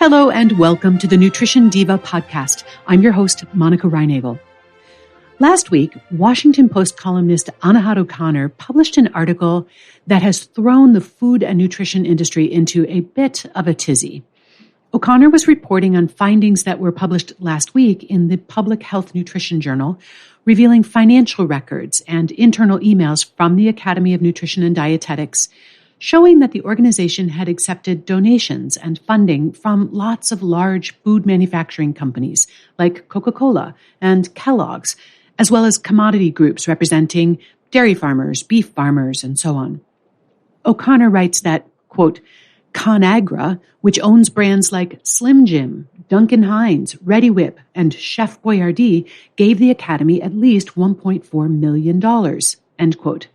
Hello and welcome to the Nutrition Diva podcast. I'm your host, Monica Reinagel. Last week, Washington Post columnist Anahad O'Connor published an article that has thrown the food and nutrition industry into a bit of a tizzy. O'Connor was reporting on findings that were published last week in the Public Health Nutrition Journal, revealing financial records and internal emails from the Academy of Nutrition and Dietetics, showing that the organization had accepted donations and funding from lots of large food manufacturing companies like Coca-Cola and Kellogg's, as well as commodity groups representing dairy farmers, beef farmers, and so on. O'Connor writes that, quote, ConAgra, which owns brands like Slim Jim, Duncan Hines, Reddi-wip, and Chef Boyardee, gave the Academy at least $1.4 million, end quote.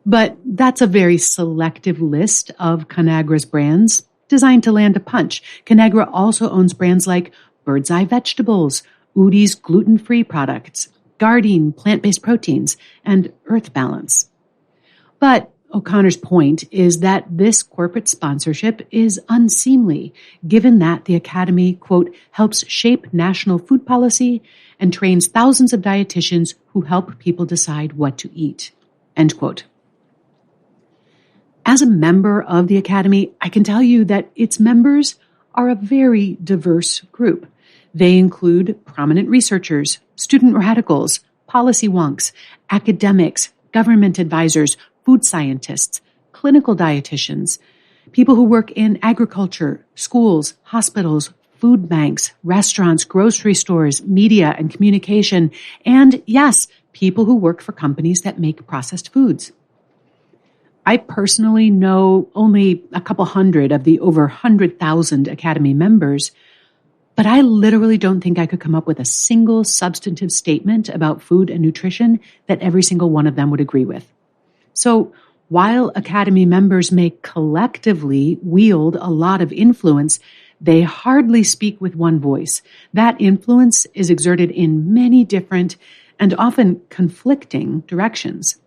But that's a very selective list of ConAgra's brands designed to land a punch. ConAgra also owns brands like Bird's Eye Vegetables, Udi's gluten-free products, Gardein plant-based proteins, and Earth Balance. But O'Connor's point is that this corporate sponsorship is unseemly, given that the Academy, quote, helps shape national food policy and trains thousands of dietitians who help people decide what to eat, end quote. As a member of the Academy, I can tell you that its members are a very diverse group. They include prominent researchers, student radicals, policy wonks, academics, government advisors, food scientists, clinical dietitians, people who work in agriculture, schools, hospitals, food banks, restaurants, grocery stores, media and communication, and yes, people who work for companies that make processed foods. I personally know only a couple hundred of the over 100,000 Academy members, but I literally don't think I could come up with a single substantive statement about food and nutrition that every single one of them would agree with. So while Academy members may collectively wield a lot of influence, they hardly speak with one voice. That influence is exerted in many different and often conflicting directions.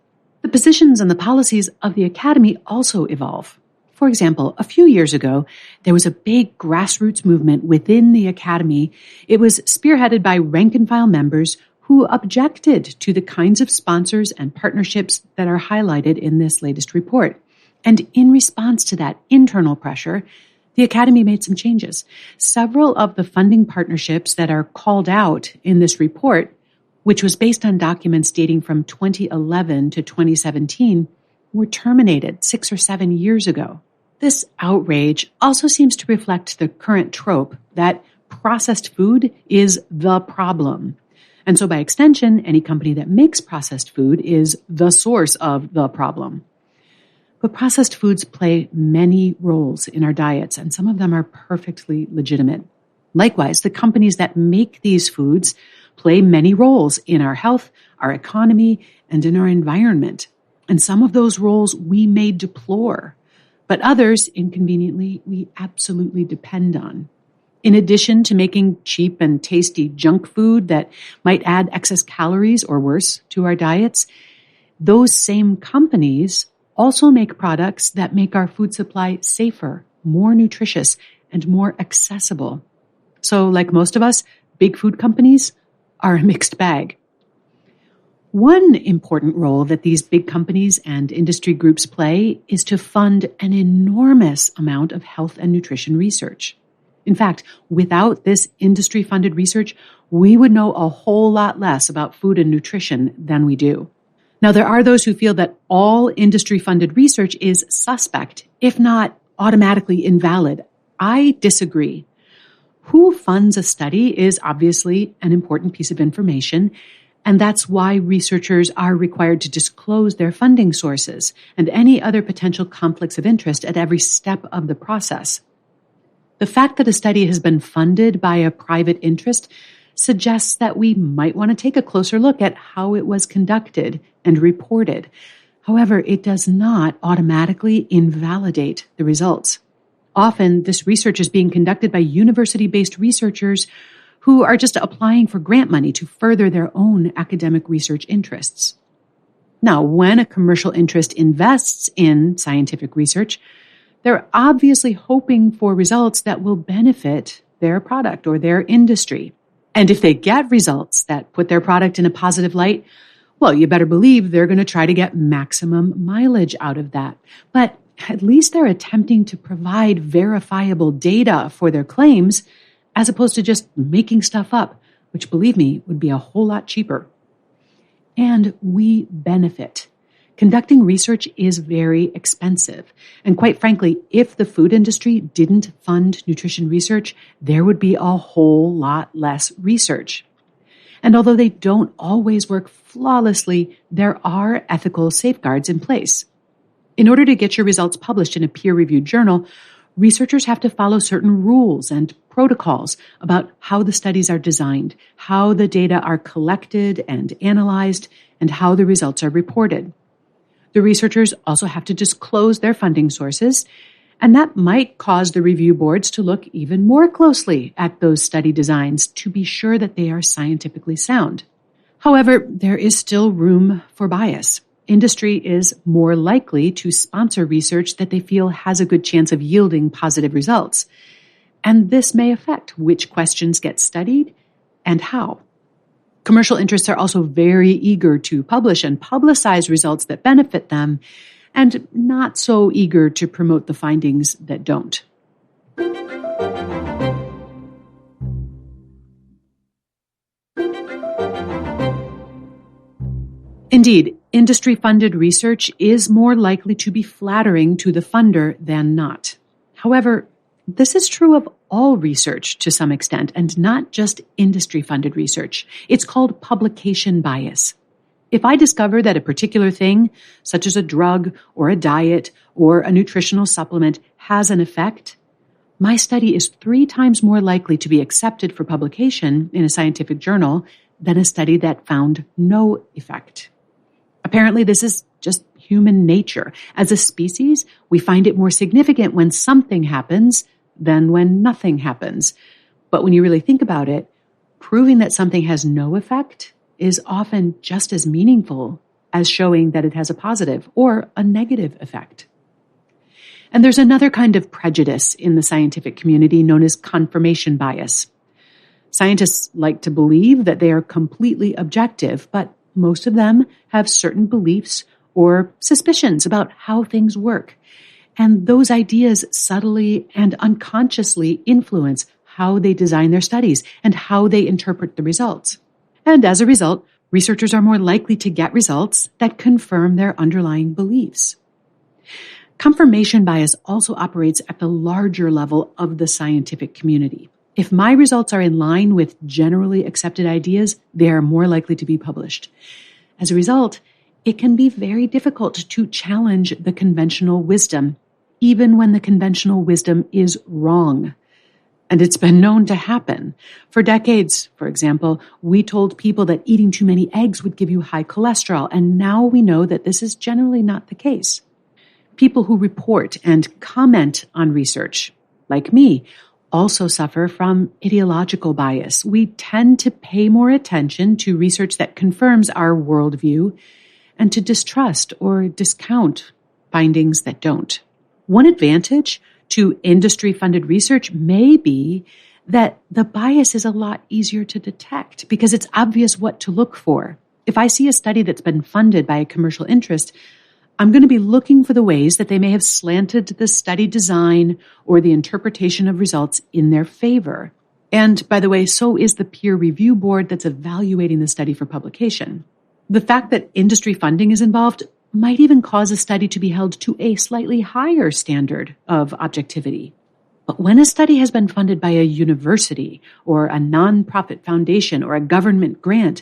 The positions and the policies of the Academy also evolve. For example, a few years ago, there was a big grassroots movement within the Academy. It was spearheaded by rank-and-file members who objected to the kinds of sponsors and partnerships that are highlighted in this latest report. And in response to that internal pressure, the Academy made some changes. Several of the funding partnerships that are called out in this report, which was based on documents dating from 2011 to 2017, were terminated 6 or 7 years ago. This outrage also seems to reflect the current trope that processed food is the problem. And so by extension, any company that makes processed food is the source of the problem. But processed foods play many roles in our diets, and some of them are perfectly legitimate. Likewise, the companies that make these foods play many roles in our health, our economy, and in our environment. And some of those roles we may deplore, but others, inconveniently, we absolutely depend on. In addition to making cheap and tasty junk food that might add excess calories or worse to our diets, those same companies also make products that make our food supply safer, more nutritious, and more accessible. So, like most of us, big food companies are a mixed bag. One important role that these big companies and industry groups play is to fund an enormous amount of health and nutrition research. In fact, without this industry-funded research, we would know a whole lot less about food and nutrition than we do. Now, there are those who feel that all industry-funded research is suspect, if not automatically invalid. I disagree. Who funds a study is obviously an important piece of information, and that's why researchers are required to disclose their funding sources and any other potential conflicts of interest at every step of the process. The fact that a study has been funded by a private interest suggests that we might want to take a closer look at how it was conducted and reported. However, it does not automatically invalidate the results. Often, this research is being conducted by university-based researchers who are just applying for grant money to further their own academic research interests. Now, when a commercial interest invests in scientific research, They're obviously hoping for results that will benefit their product or their industry. And if they get results that put their product in a positive light, well, you better believe they're going to try to get maximum mileage out of that. But at least they're attempting to provide verifiable data for their claims as opposed to just making stuff up, which, believe me, would be a whole lot cheaper. And we benefit. Conducting research is very expensive. And quite frankly, if the food industry didn't fund nutrition research, there would be a whole lot less research. And although they don't always work flawlessly, there are ethical safeguards in place. In order to get your results published in a peer-reviewed journal, researchers have to follow certain rules and protocols about how the studies are designed, how the data are collected and analyzed, and how the results are reported. The researchers also have to disclose their funding sources, and that might cause the review boards to look even more closely at those study designs to be sure that they are scientifically sound. However, there is still room for bias. Industry is more likely to sponsor research that they feel has a good chance of yielding positive results. And this may affect which questions get studied and how. Commercial interests are also very eager to publish and publicize results that benefit them, and not so eager to promote the findings that don't. Indeed, industry-funded research is more likely to be flattering to the funder than not. However, this is true of all research to some extent, and not just industry-funded research. It's called publication bias. If I discover that a particular thing, such as a drug or a diet or a nutritional supplement, has an effect, my study is 3 times more likely to be accepted for publication in a scientific journal than a study that found no effect. Apparently, this is just human nature. As a species, we find it more significant when something happens than when nothing happens. But when you really think about it, proving that something has no effect is often just as meaningful as showing that it has a positive or a negative effect. And there's another kind of prejudice in the scientific community known as confirmation bias. Scientists like to believe that they are completely objective, but most of them have certain beliefs or suspicions about how things work. And those ideas subtly and unconsciously influence how they design their studies and how they interpret the results. And as a result, researchers are more likely to get results that confirm their underlying beliefs. Confirmation bias also operates at the larger level of the scientific community. If my results are in line with generally accepted ideas, they are more likely to be published. As a result, it can be very difficult to challenge the conventional wisdom, even when the conventional wisdom is wrong. And it's been known to happen. For decades, for example, we told people that eating too many eggs would give you high cholesterol, and now we know that this is generally not the case. People who report and comment on research, like me, also suffer from ideological bias. We tend to pay more attention to research that confirms our worldview and to distrust or discount findings that don't. One advantage to industry-funded research may be that the bias is a lot easier to detect because it's obvious what to look for. If I see a study that's been funded by a commercial interest, I'm going to be looking for the ways that they may have slanted the study design or the interpretation of results in their favor. And by the way, so is the peer review board that's evaluating the study for publication. The fact that industry funding is involved might even cause a study to be held to a slightly higher standard of objectivity. But when a study has been funded by a university or a nonprofit foundation or a government grant,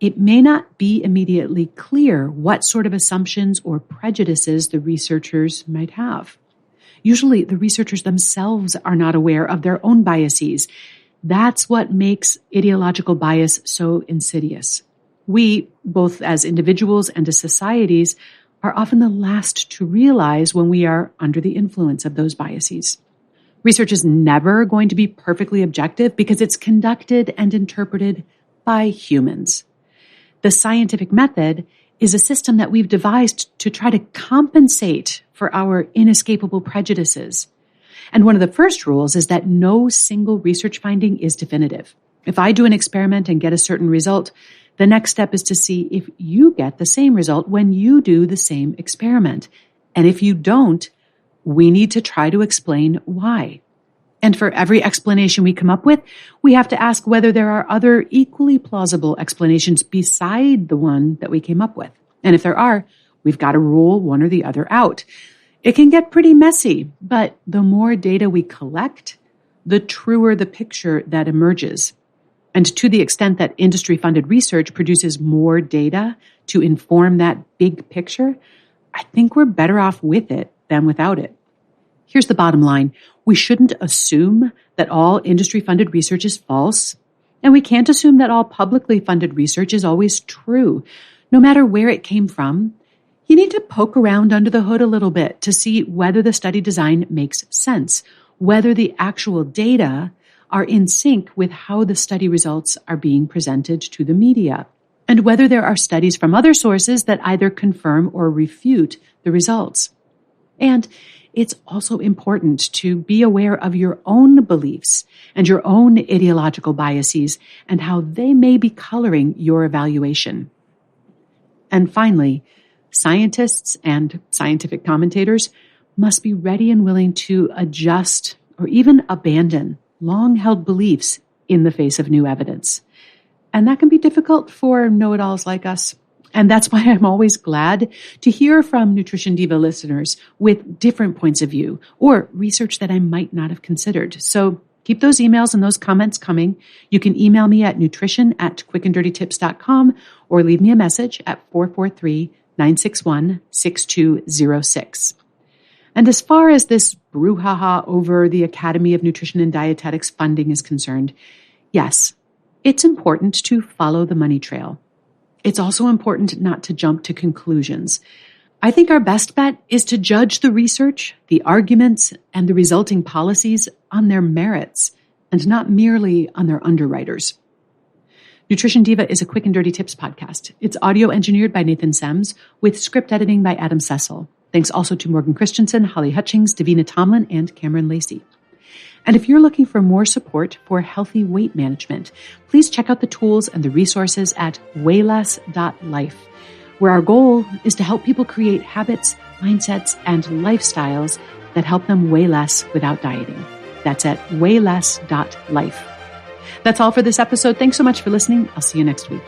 it may not be immediately clear what sort of assumptions or prejudices the researchers might have. Usually, the researchers themselves are not aware of their own biases. That's what makes ideological bias so insidious. We, both as individuals and as societies, are often the last to realize when we are under the influence of those biases. Research is never going to be perfectly objective because it's conducted and interpreted by humans. The scientific method is a system that we've devised to try to compensate for our inescapable prejudices. And one of the first rules is that no single research finding is definitive. If I do an experiment and get a certain result, the next step is to see if you get the same result when you do the same experiment. And if you don't, we need to try to explain why. And for every explanation we come up with, we have to ask whether there are other equally plausible explanations beside the one that we came up with. And if there are, we've got to rule one or the other out. It can get pretty messy, but the more data we collect, the truer the picture that emerges. And to the extent that industry-funded research produces more data to inform that big picture, I think we're better off with it than without it. Here's the bottom line. We shouldn't assume that all industry-funded research is false, and we can't assume that all publicly funded research is always true. No matter where it came from, you need to poke around under the hood a little bit to see whether the study design makes sense, whether the actual data are in sync with how the study results are being presented to the media, and whether there are studies from other sources that either confirm or refute the results. And it's also important to be aware of your own beliefs and your own ideological biases and how they may be coloring your evaluation. And finally, scientists and scientific commentators must be ready and willing to adjust or even abandon long-held beliefs in the face of new evidence. And that can be difficult for know-it-alls like us. And that's why I'm always glad to hear from Nutrition Diva listeners with different points of view or research that I might not have considered. So keep those emails and those comments coming. You can email me at nutrition@quickanddirtytips.com or leave me a message at 443-961-6206. And as far as this brouhaha over the Academy of Nutrition and Dietetics funding is concerned, yes, it's important to follow the money trail. It's also important not to jump to conclusions. I think our best bet is to judge the research, the arguments, and the resulting policies on their merits and not merely on their underwriters. Nutrition Diva is a Quick and Dirty Tips podcast. It's audio engineered by Nathan Sems with script editing by Adam Cecil. Thanks also to Morgan Christensen, Holly Hutchings, Davina Tomlin, and Cameron Lacey. And if you're looking for more support for healthy weight management, please check out the tools and the resources at wayless.life, where our goal is to help people create habits, mindsets, and lifestyles that help them weigh less without dieting. That's at wayless.life. That's all for this episode. Thanks so much for listening. I'll see you next week.